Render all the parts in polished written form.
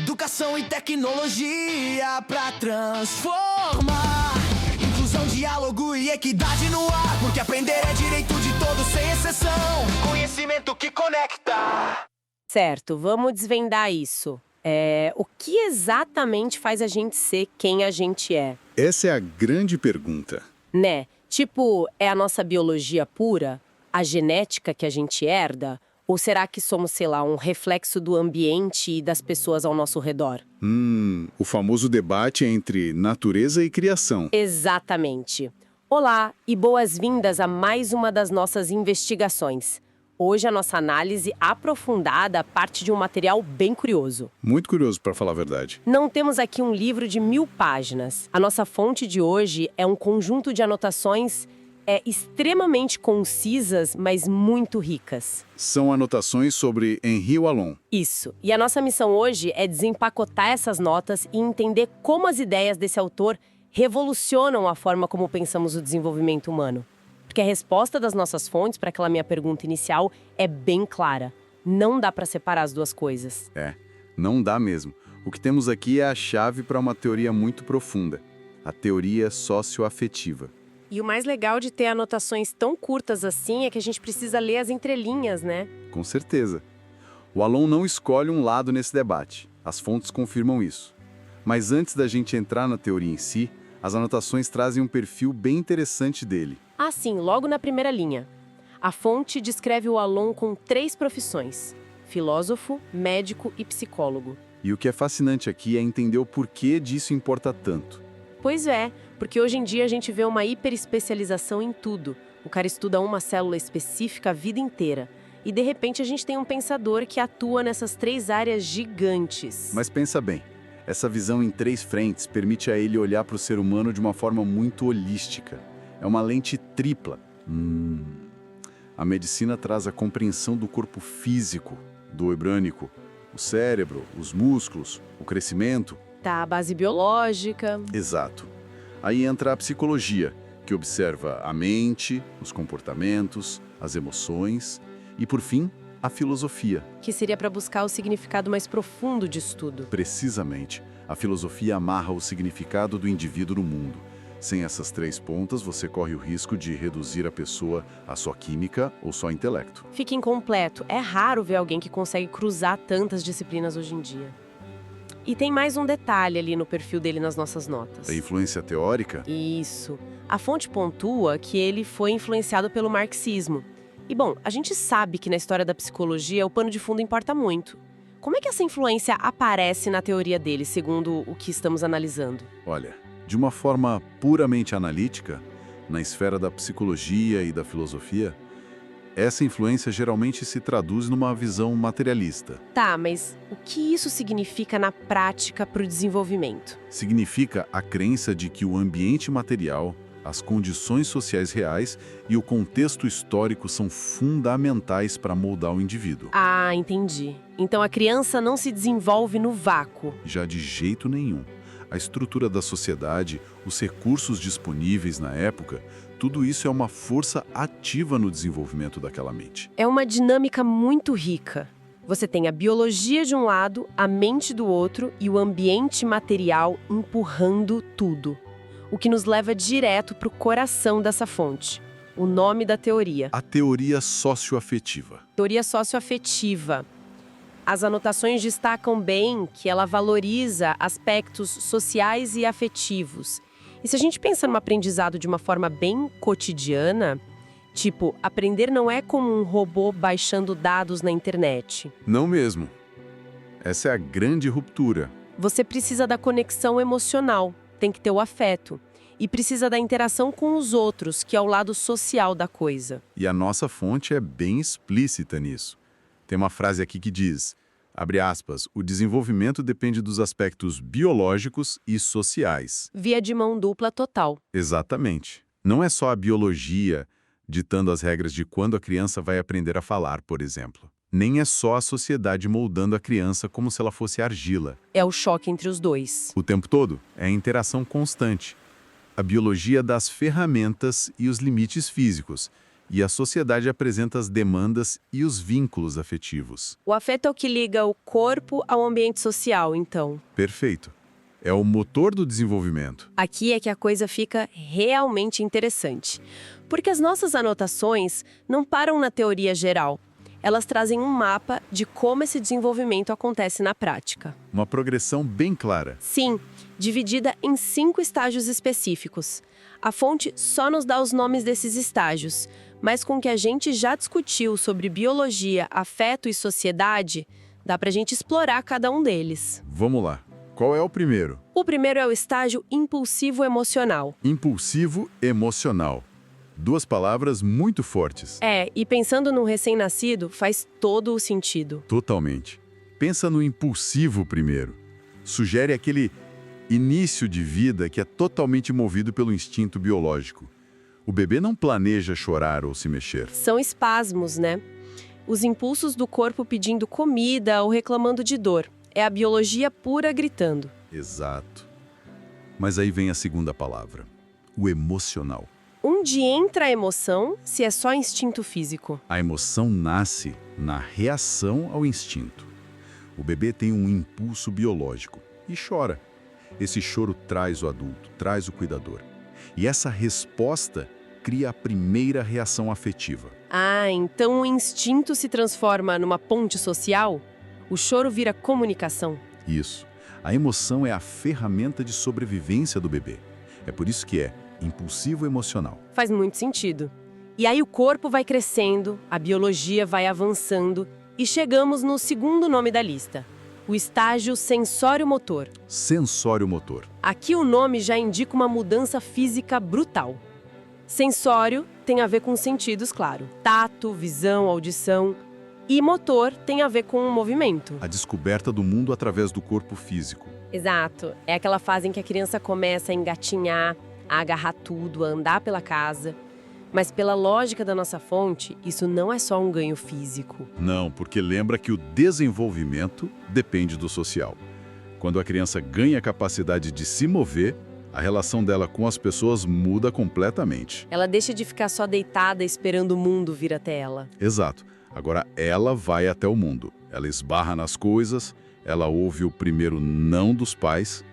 Educação e tecnologia pra transformar. Inclusão, diálogo e equidade no ar. Porque aprender é direito de todos sem exceção. Conhecimento que conecta. Certo, vamos desvendar isso. O que exatamente faz a gente ser quem a gente é? Essa é a grande pergunta. Né? Tipo, é a nossa biologia pura? A genética que a gente herda? Ou será que somos, sei lá, um reflexo do ambiente e das pessoas ao nosso redor? O famoso debate entre natureza e criação. Exatamente. Olá e boas-vindas a mais uma das nossas investigações. Hoje a nossa análise aprofundada parte de um material bem curioso. Muito curioso, para falar a verdade. Não temos aqui um livro de 1000 páginas. A nossa fonte de hoje é um conjunto de anotações extremamente concisas, mas muito ricas. São anotações sobre Henri Wallon. Isso. E a nossa missão hoje é desempacotar essas notas e entender como as ideias desse autor revolucionam a forma como pensamos o desenvolvimento humano. Porque a resposta das nossas fontes para aquela minha pergunta inicial é bem clara. Não dá para separar as duas coisas. Não dá mesmo. O que temos aqui é a chave para uma teoria muito profunda. A teoria socioafetiva. E o mais legal de ter anotações tão curtas assim é que a gente precisa ler as entrelinhas, né? Com certeza. O Wallon não escolhe um lado nesse debate. As fontes confirmam isso. Mas antes da gente entrar na teoria em si, as anotações trazem um perfil bem interessante dele. Ah, sim, logo na primeira linha. A fonte descreve o Wallon com 3 profissões: filósofo, médico e psicólogo. E o que é fascinante aqui é entender o porquê disso importa tanto. Pois é, porque hoje em dia a gente vê uma hiperespecialização em tudo. O cara estuda uma célula específica a vida inteira. E de repente a gente tem um pensador que atua nessas 3 áreas gigantes. Mas pensa bem, essa visão em 3 frentes permite a ele olhar para o ser humano de uma forma muito holística. É uma lente tripla. A medicina traz a compreensão do corpo físico, do orgânico, o cérebro, os músculos, o crescimento. Tá, a base biológica. Exato. Aí entra a psicologia, que observa a mente, os comportamentos, as emoções e, por fim, a filosofia. Que seria para buscar o significado mais profundo disso tudo. Precisamente. A filosofia amarra o significado do indivíduo no mundo. Sem essas 3 pontas, você corre o risco de reduzir a pessoa a só química ou só intelecto. Fica incompleto. É raro ver alguém que consegue cruzar tantas disciplinas hoje em dia. E tem mais um detalhe ali no perfil dele nas nossas notas. A influência teórica? Isso. A fonte pontua que ele foi influenciado pelo marxismo. E bom, a gente sabe que na história da psicologia o pano de fundo importa muito. Como é que essa influência aparece na teoria dele, segundo o que estamos analisando? Olha, de uma forma puramente analítica, na esfera da psicologia e da filosofia, essa influência geralmente se traduz numa visão materialista. Tá, mas o que isso significa na prática para o desenvolvimento? Significa a crença de que o ambiente material, as condições sociais reais e o contexto histórico são fundamentais para moldar o indivíduo. Ah, entendi. Então a criança não se desenvolve no vácuo. Já de jeito nenhum. A estrutura da sociedade, os recursos disponíveis na época, tudo isso é uma força ativa no desenvolvimento daquela mente. É uma dinâmica muito rica. Você tem a biologia de um lado, a mente do outro e o ambiente material empurrando tudo. O que nos leva direto para o coração dessa fonte. O nome da teoria. A teoria socioafetiva. Teoria socioafetiva. As anotações destacam bem que ela valoriza aspectos sociais e afetivos. E se a gente pensa no aprendizado de uma forma bem cotidiana, tipo, aprender não é como um robô baixando dados na internet. Não mesmo. Essa é a grande ruptura. Você precisa da conexão emocional, tem que ter o afeto. E precisa da interação com os outros, que é o lado social da coisa. E a nossa fonte é bem explícita nisso. Tem uma frase aqui que diz, abre aspas, o desenvolvimento depende dos aspectos biológicos e sociais. Via de mão dupla total. Exatamente. Não é só a biologia ditando as regras de quando a criança vai aprender a falar, por exemplo. Nem é só a sociedade moldando a criança como se ela fosse argila. É o choque entre os dois. O tempo todo é a interação constante. A biologia dá as ferramentas e os limites físicos. E a sociedade apresenta as demandas e os vínculos afetivos. O afeto é o que liga o corpo ao ambiente social, então. Perfeito. É o motor do desenvolvimento. Aqui é que a coisa fica realmente interessante. Porque as nossas anotações não param na teoria geral. Elas trazem um mapa de como esse desenvolvimento acontece na prática. Uma progressão bem clara. Sim, dividida em 5 estágios específicos. A fonte só nos dá os nomes desses estágios, mas com o que a gente já discutiu sobre biologia, afeto e sociedade, dá pra gente explorar cada um deles. Vamos lá. Qual é o primeiro? O primeiro é o estágio impulsivo emocional. Impulsivo emocional. 2 palavras muito fortes. E pensando no recém-nascido, faz todo o sentido. Totalmente. Pensa no impulsivo primeiro. Sugere aquele início de vida que é totalmente movido pelo instinto biológico. O bebê não planeja chorar ou se mexer. São espasmos, né? Os impulsos do corpo pedindo comida ou reclamando de dor. É a biologia pura gritando. Exato. Mas aí vem a segunda palavra. O emocional. Onde entra a emoção se é só instinto físico? A emoção nasce na reação ao instinto. O bebê tem um impulso biológico e chora. Esse choro traz o adulto, traz o cuidador. E essa resposta cria a primeira reação afetiva. Então o instinto se transforma numa ponte social? O choro vira comunicação? Isso. A emoção é a ferramenta de sobrevivência do bebê. É por isso que é impulsivo emocional. Faz muito sentido. E aí o corpo vai crescendo, a biologia vai avançando e chegamos no segundo nome da lista, o estágio sensório-motor. Sensório-motor. Aqui o nome já indica uma mudança física brutal. Sensório tem a ver com sentidos, claro. Tato, visão, audição. E motor tem a ver com o movimento. A descoberta do mundo através do corpo físico. Exato. É aquela fase em que a criança começa a engatinhar, a agarrar tudo, a andar pela casa. Mas pela lógica da nossa fonte, isso não é só um ganho físico. Não, porque lembra que o desenvolvimento depende do social. Quando a criança ganha a capacidade de se mover, a relação dela com as pessoas muda completamente. Ela deixa de ficar só deitada esperando o mundo vir até ela. Exato. Agora ela vai até o mundo. Ela esbarra nas coisas, ela ouve o primeiro não dos pais.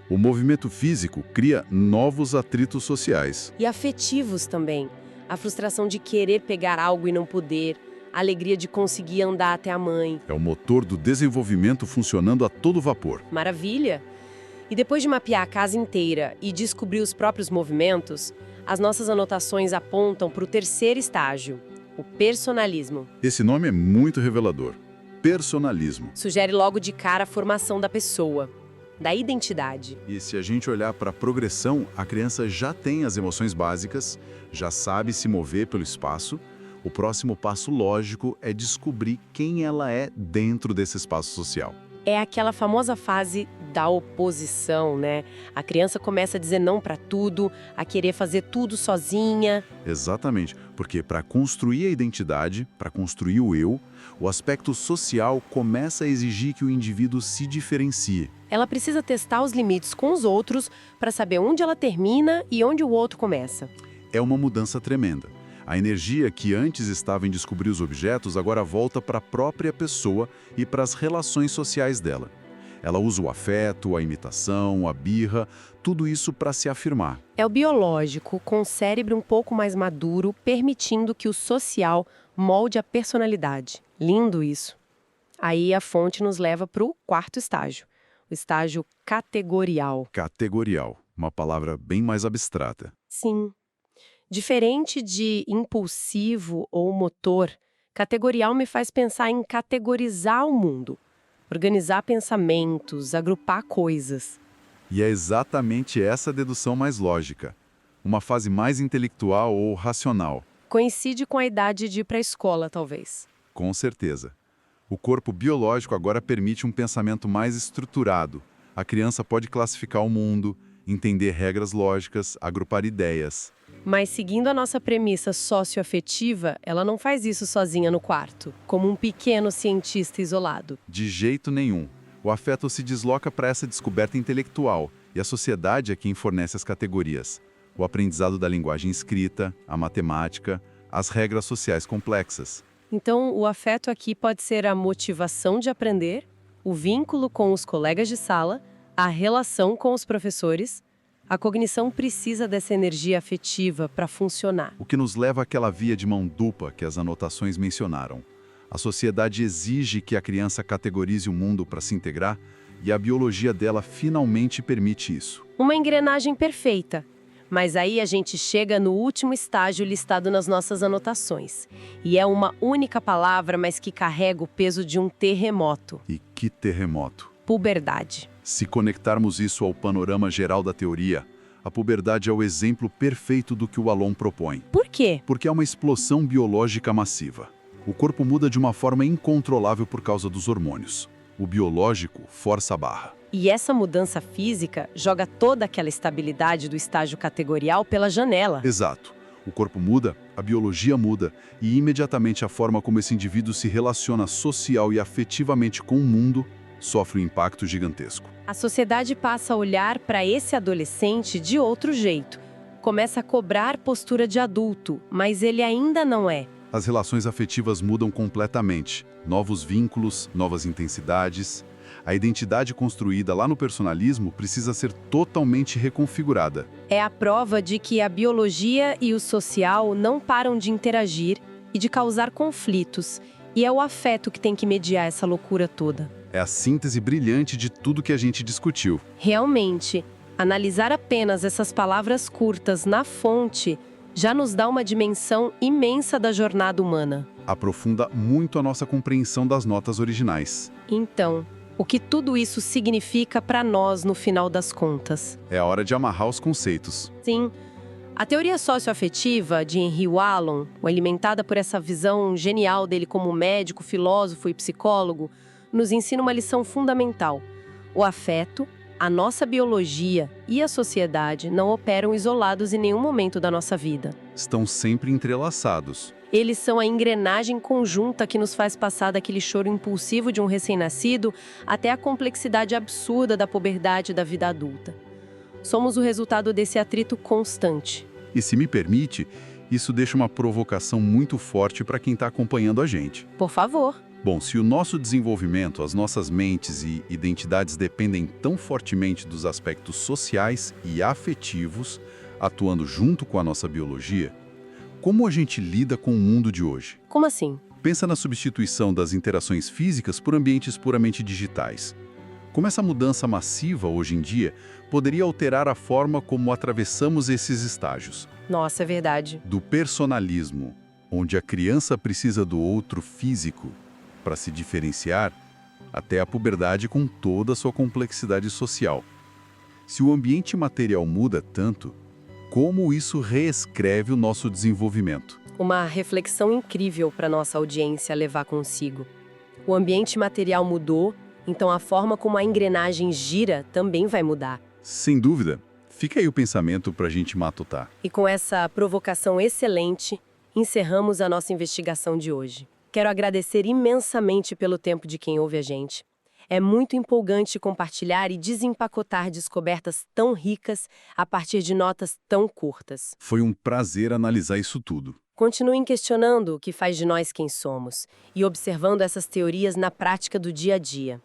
O movimento físico cria novos atritos sociais. E afetivos também. A frustração de querer pegar algo e não poder, a alegria de conseguir andar até a mãe. É o motor do desenvolvimento funcionando a todo vapor. Maravilha! E depois de mapear a casa inteira e descobrir os próprios movimentos, as nossas anotações apontam para o terceiro estágio, o personalismo. Esse nome é muito revelador. Personalismo. Sugere logo de cara a formação da pessoa, da identidade. E se a gente olhar para a progressão, a criança já tem as emoções básicas, já sabe se mover pelo espaço. O próximo passo lógico é descobrir quem ela é dentro desse espaço social. É aquela famosa fase da oposição, né? A criança começa a dizer não para tudo, a querer fazer tudo sozinha. Exatamente, porque para construir a identidade, para construir o eu, o aspecto social começa a exigir que o indivíduo se diferencie. Ela precisa testar os limites com os outros para saber onde ela termina e onde o outro começa. É uma mudança tremenda. A energia que antes estava em descobrir os objetos agora volta para a própria pessoa e para as relações sociais dela. Ela usa o afeto, a imitação, a birra, tudo isso para se afirmar. É o biológico, com o cérebro um pouco mais maduro, permitindo que o social molde a personalidade. Lindo isso. Aí a fonte nos leva para o quarto estágio, o estágio categorial. Categorial, uma palavra bem mais abstrata. Sim. Diferente de impulsivo ou motor, categorial me faz pensar em categorizar o mundo, organizar pensamentos, agrupar coisas. E é exatamente essa dedução mais lógica, uma fase mais intelectual ou racional. Coincide com a idade de ir para a escola, talvez. Com certeza. O corpo biológico agora permite um pensamento mais estruturado. A criança pode classificar o mundo, entender regras lógicas, agrupar ideias. Mas seguindo a nossa premissa socioafetiva, ela não faz isso sozinha no quarto, como um pequeno cientista isolado. De jeito nenhum. O afeto se desloca para essa descoberta intelectual, e a sociedade é quem fornece as categorias. O aprendizado da linguagem escrita, a matemática, as regras sociais complexas. Então, o afeto aqui pode ser a motivação de aprender, o vínculo com os colegas de sala, a relação com os professores. A cognição precisa dessa energia afetiva para funcionar. O que nos leva àquela via de mão dupla que as anotações mencionaram. A sociedade exige que a criança categorize o mundo para se integrar e a biologia dela finalmente permite isso. Uma engrenagem perfeita. Mas aí a gente chega no último estágio listado nas nossas anotações. E é uma única palavra, mas que carrega o peso de um terremoto. E que terremoto! Puberdade. Se conectarmos isso ao panorama geral da teoria, a puberdade é o exemplo perfeito do que o Allon propõe. Por quê? Porque é uma explosão biológica massiva. O corpo muda de uma forma incontrolável por causa dos hormônios. O biológico força a barra. E essa mudança física joga toda aquela estabilidade do estágio categorial pela janela. Exato. O corpo muda, a biologia muda e imediatamente a forma como esse indivíduo se relaciona social e afetivamente com o mundo sofre um impacto gigantesco. A sociedade passa a olhar para esse adolescente de outro jeito. Começa a cobrar postura de adulto, mas ele ainda não é. As relações afetivas mudam completamente. Novos vínculos, novas intensidades. A identidade construída lá no personalismo precisa ser totalmente reconfigurada. É a prova de que a biologia e o social não param de interagir e de causar conflitos. E é o afeto que tem que mediar essa loucura toda. É a síntese brilhante de tudo que a gente discutiu. Realmente, analisar apenas essas palavras curtas na fonte já nos dá uma dimensão imensa da jornada humana. Aprofunda muito a nossa compreensão das notas originais. Então, o que tudo isso significa para nós no final das contas? É a hora de amarrar os conceitos. Sim, a teoria socioafetiva de Henry Wallon, alimentada por essa visão genial dele como médico, filósofo e psicólogo, nos ensina uma lição fundamental. O afeto, a nossa biologia e a sociedade não operam isolados em nenhum momento da nossa vida. Estão sempre entrelaçados. Eles são a engrenagem conjunta que nos faz passar daquele choro impulsivo de um recém-nascido até a complexidade absurda da puberdade da vida adulta. Somos o resultado desse atrito constante. E se me permite, isso deixa uma provocação muito forte para quem está acompanhando a gente. Por favor. Bom, se o nosso desenvolvimento, as nossas mentes e identidades dependem tão fortemente dos aspectos sociais e afetivos, atuando junto com a nossa biologia, como a gente lida com o mundo de hoje? Como assim? Pensa na substituição das interações físicas por ambientes puramente digitais. Como essa mudança massiva hoje em dia poderia alterar a forma como atravessamos esses estágios? Nossa, é verdade. Do personalismo, onde a criança precisa do outro físico para se diferenciar, até a puberdade com toda a sua complexidade social. Se o ambiente material muda tanto, como isso reescreve o nosso desenvolvimento? Uma reflexão incrível para nossa audiência levar consigo. O ambiente material mudou, então a forma como a engrenagem gira também vai mudar. Sem dúvida. Fica aí o pensamento para a gente matutar. E com essa provocação excelente, encerramos a nossa investigação de hoje. Quero agradecer imensamente pelo tempo de quem ouve a gente. É muito empolgante compartilhar e desempacotar descobertas tão ricas a partir de notas tão curtas. Foi um prazer analisar isso tudo. Continuem questionando o que faz de nós quem somos e observando essas teorias na prática do dia a dia.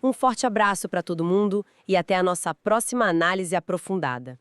Um forte abraço para todo mundo e até a nossa próxima análise aprofundada.